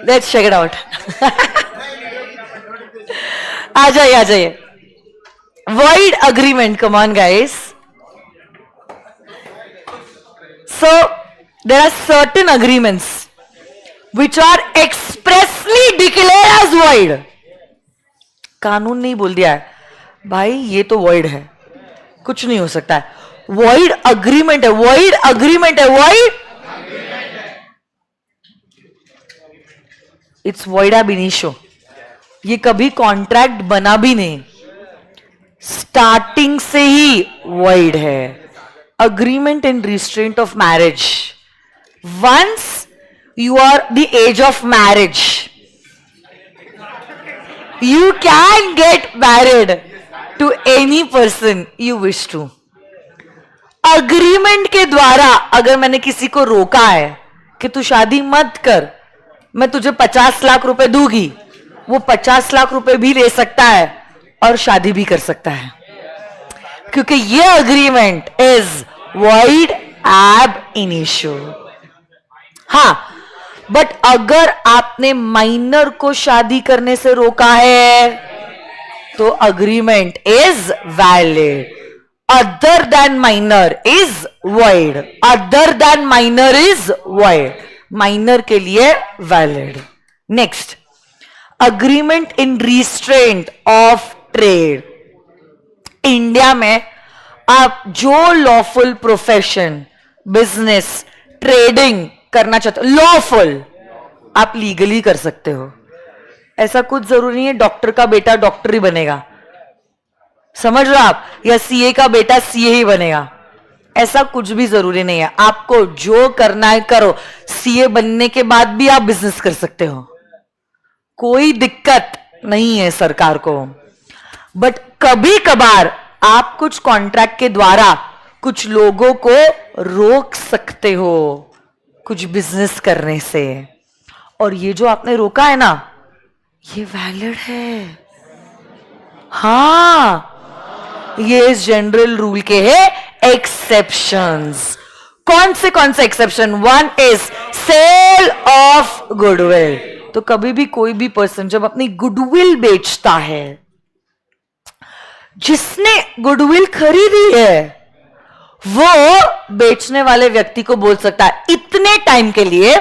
let's check it out. आ जाइए आ जाइए. void agreement, come on guys. So there are certain agreements which are expressly declared as void. कानून नहीं बोल दिया है भाई ये तो void है, कुछ नहीं हो सकता है. void agreement है, void agreement है, void it's void ab initio. ये कभी कॉन्ट्रैक्ट बना भी नहीं, स्टार्टिंग से ही void है. agreement in restraint of marriage. Once you are the age of marriage, you can get married to any person you wish to. agreement के द्वारा अगर मैंने किसी को रोका है कि तू शादी मत कर, मैं तुझे 50 लाख रुपए दूंगी, वो 50 लाख रुपए भी ले सकता है और शादी भी कर सकता है, क्योंकि ये agreement is void ab initio. हाँ, बट अगर आपने माइनर को शादी करने से रोका है तो agreement is valid. Other than minor is void. Other than minor is void. Minor के लिए valid. Next, agreement in restraint of trade. India में आप जो लॉफुल प्रोफेशन, बिजनेस, ट्रेडिंग करना चाहते हो, लॉफुल, आप लीगली कर सकते हो. ऐसा कुछ जरूरी नहीं है डॉक्टर का बेटा डॉक्टर ही बनेगा, समझ रहे हो आप, या सीए का बेटा सीए ही बनेगा. ऐसा कुछ भी जरूरी नहीं है. आपको जो करना है करो. सीए बनने के बाद भी आप बिजनेस कर सकते हो, कोई दिक्कत नहीं है सरकार को. बट कभी कभार आप कुछ कॉन्ट्रैक्ट के द्वारा कुछ लोगों को रोक सकते हो कुछ बिजनेस करने से, और ये जो आपने रोका है ना, ये वैलिड है. हाँ, ये इस जनरल रूल के है एक्सेप्शंस. कौन से exception? One is sale of goodwill. तो कभी भी कोई भी पर्सन जब अपनी गुडविल बेचता है, जिसने गुडविल खरीदी है वो बेचने वाले व्यक्ति को बोल सकता है इतने टाइम के लिए,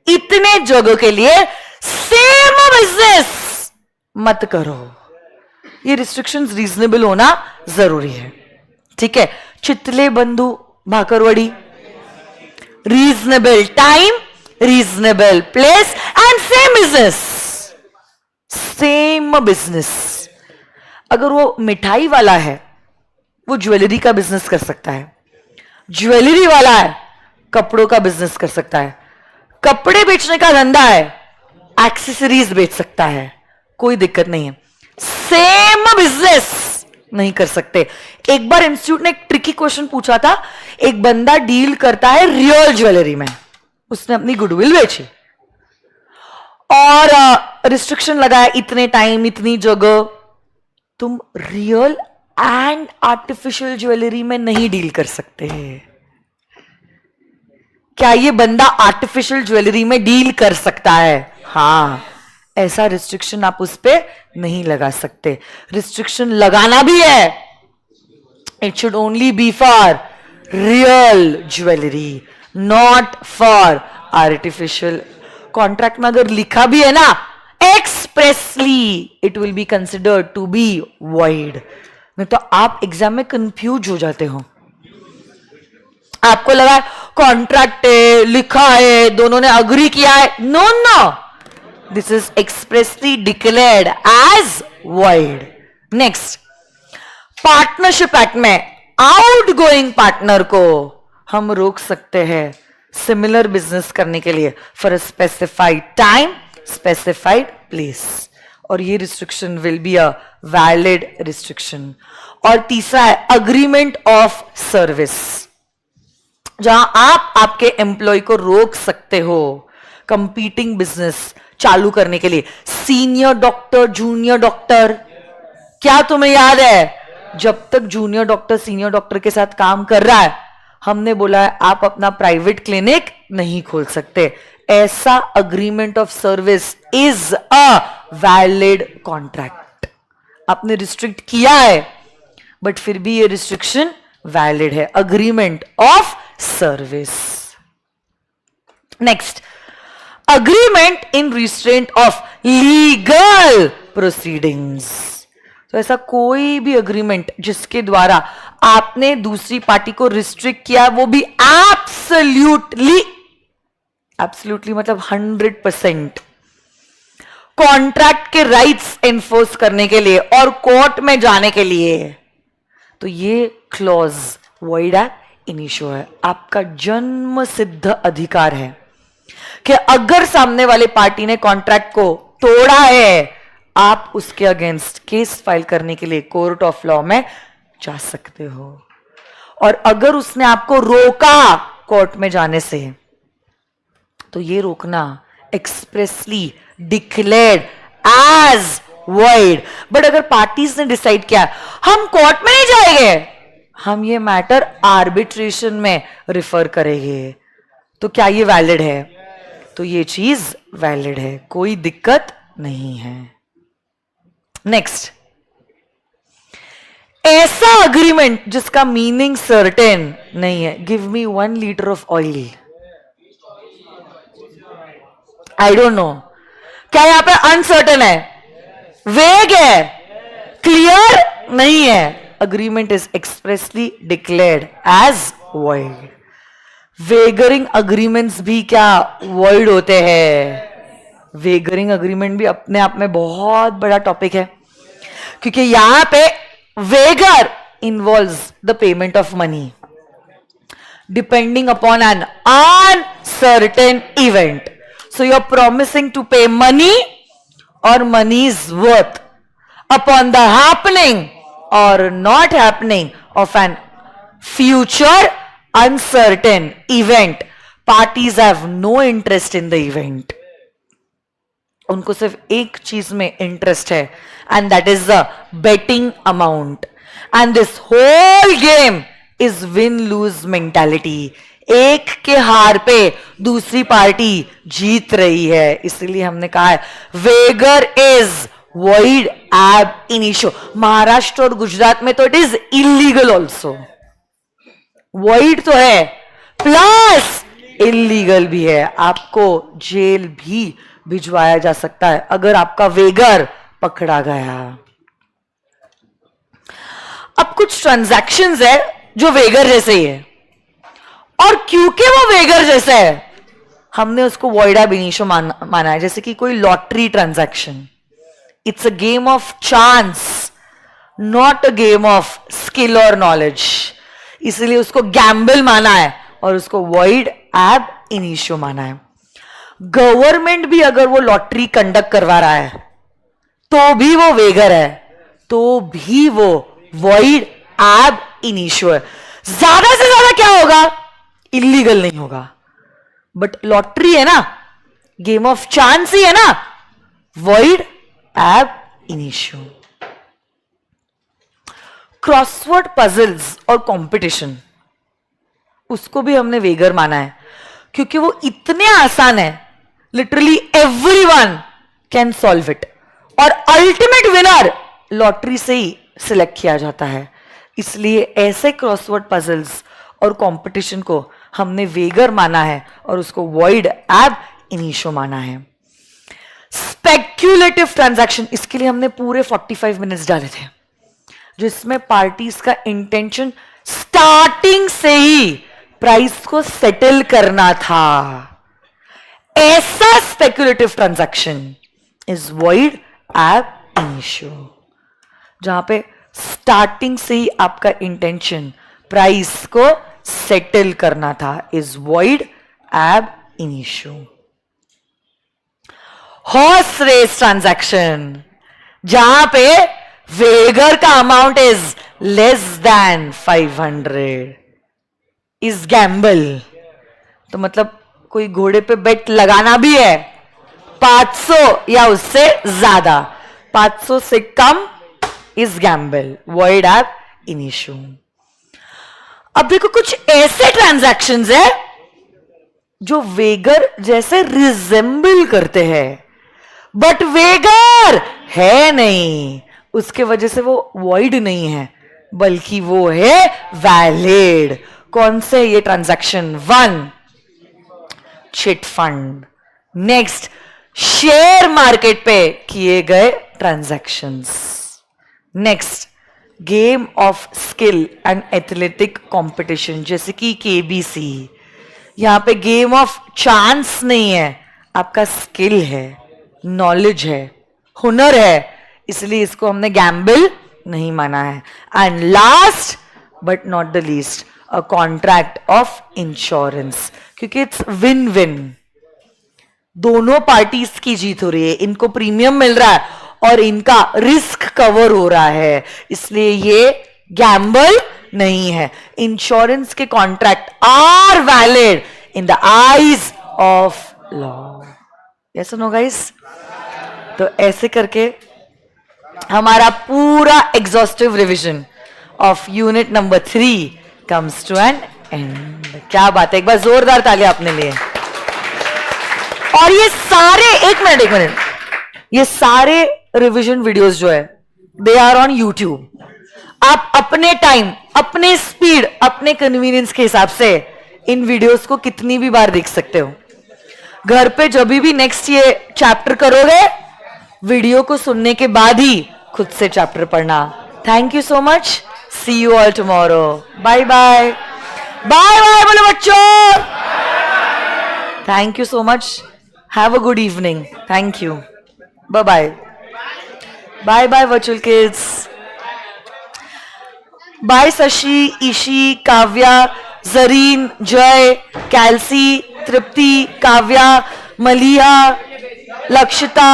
इतने जगह के लिए सेम बिजनेस मत करो। ये रिस्ट्रिक्शंस रीजनेबल होना जरूरी है, ठीक है। चितले बंधु Bhakharwadi, reasonable time, reasonable place and same business, same business. अगर वो मिठाई वाला है वो ज्वेलरी का बिजनेस कर सकता है, ज्वेलरी वाला है कपड़ों का बिजनेस कर सकता है, कपड़े बेचने का धंधा है एक्सेसरीज बेच सकता है, कोई दिक्कत नहीं है। सेम बिजनेस नहीं कर सकते। एक बार इंस्टीट्यूट ने एक ट्रिकी क्वेश्चन पूछा था, एक बंदा डील करता है रियल ज्वेलरी में, उसने अपनी गुडविल बेची और रिस्ट्रिक्शन लगाया इतने टाइम इतनी जगह, तुम रियल एंड आर्टिफिशियल ज्वेलरी में नहीं डील कर सकते। क्या ये बंदा आर्टिफिशियल ज्वेलरी में डील कर सकता है? हाँ, ऐसा रिस्ट्रिक्शन आप उस पे नहीं लगा सकते। रिस्ट्रिक्शन लगाना भी है, it should only be for real jewellery, not for artificial. Contract में अगर लिखा भी है ना expressly, it will be considered to be void. नहीं तो आप एग्जाम में कंफ्यूज हो जाते हो, आपको लगा कॉन्ट्रैक्ट है, लिखा है, दोनों ने अग्री किया है। No no, this is expressly declared as void. Next, partnership act में आउटगोइंग पार्टनर को हम रोक सकते हैं सिमिलर बिजनेस करने के लिए for a specified time, specified place, और ये restriction will be a valid restriction. और तीसरा है अग्रीमेंट ऑफ सर्विस, जहां आप आपके एम्प्लॉय को रोक सकते हो कंपीटिंग बिजनेस चालू करने के लिए। सीनियर डॉक्टर, जूनियर डॉक्टर, क्या तुम्हें याद है जब तक जूनियर डॉक्टर सीनियर डॉक्टर के साथ काम कर रहा है, हमने बोला है आप अपना प्राइवेट क्लिनिक नहीं खोल सकते। ऐसा agreement of service is a valid contract. आपने रिस्ट्रिक्ट किया है बट फिर भी ये रिस्ट्रिक्शन वैलिड है, agreement of service. Next, agreement in restraint of legal proceedings. तो ऐसा कोई भी अग्रीमेंट जिसके द्वारा आपने दूसरी पार्टी को रिस्ट्रिक्ट किया, वो भी एब्सोल्युटली, एब्सोल्युटली मतलब 100% कॉन्ट्रैक्ट के राइट्स एनफोर्स करने के लिए और कोर्ट में जाने के लिए, तो ये क्लॉज वॉइड एब इनिशियो है। आपका जन्म सिद्ध अधिकार है कि अगर सामने वाले पार्टी ने कॉन्ट्रैक्ट को तोड़ा है, आप उसके अगेंस्ट केस फाइल करने के लिए कोर्ट ऑफ लॉ में जा सकते हो। और अगर उसने आपको रोका कोर्ट में जाने से, तो ये रोकना expressly declared as void. But अगर पार्टीज ने डिसाइड किया हम कोर्ट में नहीं जाएंगे, हम ये मैटर आर्बिट्रेशन में रिफर करेंगे, तो क्या ये वैलिड है? तो ये चीज वैलिड है, कोई दिक्कत नहीं है। नेक्स्ट, ऐसा अग्रीमेंट जिसका मीनिंग सर्टेन नहीं है। Give me 1 litre of oil, I don't know, क्या यहां पे अनसर्टेन है, वेग है, क्लियर नहीं है? Agreement is expressly declared as void. Wagering agreements भी क्या वॉइड होते हैं? वेगरिंग अग्रीमेंट भी अपने आप में बहुत बड़ा टॉपिक है, क्योंकि यहां पे wager involves the payment of money depending upon an uncertain event. So you're promising to pay money or money's worth upon the happening or not happening of an future uncertain event. Parties have no interest in the event. उनको सिर्फ एक चीज में interest है, and that is the betting amount. And this whole game is win-lose mentality. एक के हार पे दूसरी पार्टी जीत रही है, इसलिए हमने कहा है wager is void ab initio. Maharashtra और गुजरात में तो it is illegal also, void तो है प्लस इलीगल भी है, आपको जेल भी भिजवाया जा सकता है अगर आपका वेगर पकड़ा गया। अब कुछ ट्रांजैक्शंस है जो वेगर जैसे ही है, और क्योंकि वो वेगर जैसा है हमने उसको वॉइड ab initio माना है। जैसे कि कोई lottery transaction, it's a game of chance, not a game of skill और नॉलेज, इसलिए उसको गैम्बल माना है और उसको वॉइड ab initio माना है। गवर्नमेंट भी अगर वो लॉटरी कंडक्ट करवा रहा है तो भी वो वेगर है, तो भी वो वॉइड ab initio है। ज्यादा से ज्यादा क्या होगा, इलीगल नहीं होगा, बट लॉटरी है ना, गेम ऑफ चांस ही है ना, void ab initio। Crossword puzzles और कंपटीशन, उसको भी हमने वेगर माना है क्योंकि वो इतने आसान है, literally everyone can solve it, और अल्टीमेट विनर लॉटरी से ही सिलेक्ट किया जाता है। इसलिए ऐसे क्रॉसवर्ड पजल्स और कंपटीशन को हमने वेगर माना है और उसको वॉइड ab initio माना है। स्पेक्युलेटिव ट्रांजैक्शन, इसके लिए हमने पूरे 45 मिनट्स डाले थे, जिसमें पार्टीज का इंटेंशन स्टार्टिंग से ही प्राइस को सेटल करना था। ऐसा speculative transaction is void ab initio, जहां पे स्टार्टिंग से ही आपका इंटेंशन प्राइस को सेटल करना था, is void ab initio। Horse race transaction, जहां पे वेगर का amount is less than 500, is gamble. तो मतलब कोई घोड़े पे बेट लगाना भी है 500 या उससे ज्यादा, 500 से कम is gamble, void ab initio। अब देखो कुछ ऐसे ट्रांजैक्शंस है जो वेगर जैसे रिजेंबल करते हैं बट वेगर है नहीं, उसके वजह से वो वॉइड नहीं है बल्कि वो है वैलिड। कौन से ये transaction? 1 chit fund, next share market पे किए गए transactions, next game of skill and athletic competition जैसे कि केबीसी। यहां पे गेम ऑफ चांस नहीं है, आपका स्किल है, नॉलेज है, हुनर है, इसलिए इसको हमने गैम्बल नहीं माना है। And last but not the least, a contract of insurance, क्योंकि इट्स विन विन, दोनों पार्टीज की जीत हो रही है, इनको प्रीमियम मिल रहा है और इनका रिस्क कवर हो रहा है, इसलिए ये गैम्बल नहीं है। इंश्योरेंस के contract are valid in the eyes of law. Yes no guys? तो ऐसे करके हमारा पूरा exhaustive revision of unit number 3 comes to an end. क्या बात है, एक बार जोरदार तालियां अपने लिए। और ये सारे एक मिनट, ये सारे रिवीजन वीडियोस जो है दे आर ऑन यूट्यूब। आप अपने टाइम, अपने स्पीड, अपने कन्वीनियंस के हिसाब से इन वीडियोस को कितनी भी बार देख सकते हो। घर पे जब भी नेक्स्ट ये चैप्टर करोगे, वीडियो को सुनने के बाद ही खुद से चैप्टर पढ़ना। Thank you so much, see you all tomorrow, bye bye, bye bye बोलो बच्चों, thank you so much, have a good evening, thank you, bye bye, bye bye virtual kids, bye Shashi, Ishi, Kavya, Zareen, Jay, Kelsey, Tripti, Kavya, Maliya, Lakshita,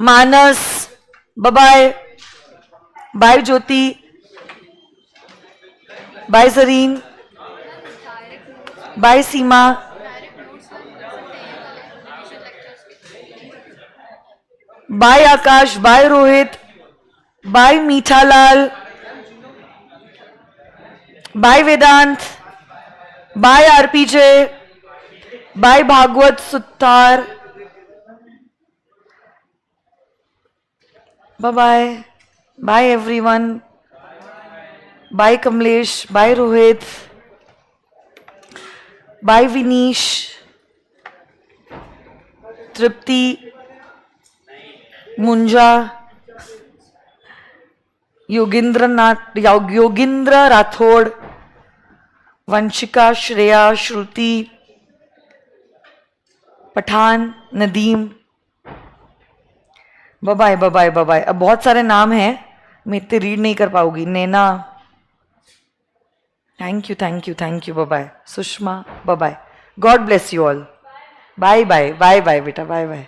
Manas, bye bye Jyoti, bye Zareen, bye Seema, bye Akash, bye Rohit, bye Mithalal, bye Vedant, bye RPJ, bye Bhagwat Sutar, bye bye, bye everyone. Bye Kamlesh, bye Rohit, bye Vinish, Tripti, Munja, Yogindra Rathore, Vanshika, Shreya, Shruti, Pathan, Nadeem, bye bye bye bye. अब बहुत सारे नाम हैं, मैं इतने read नहीं कर पाऊंगी। Naina, thank you, bye. Sushma, bye. God bless you all. Bye bye bye bye बेटा, बाय बाय।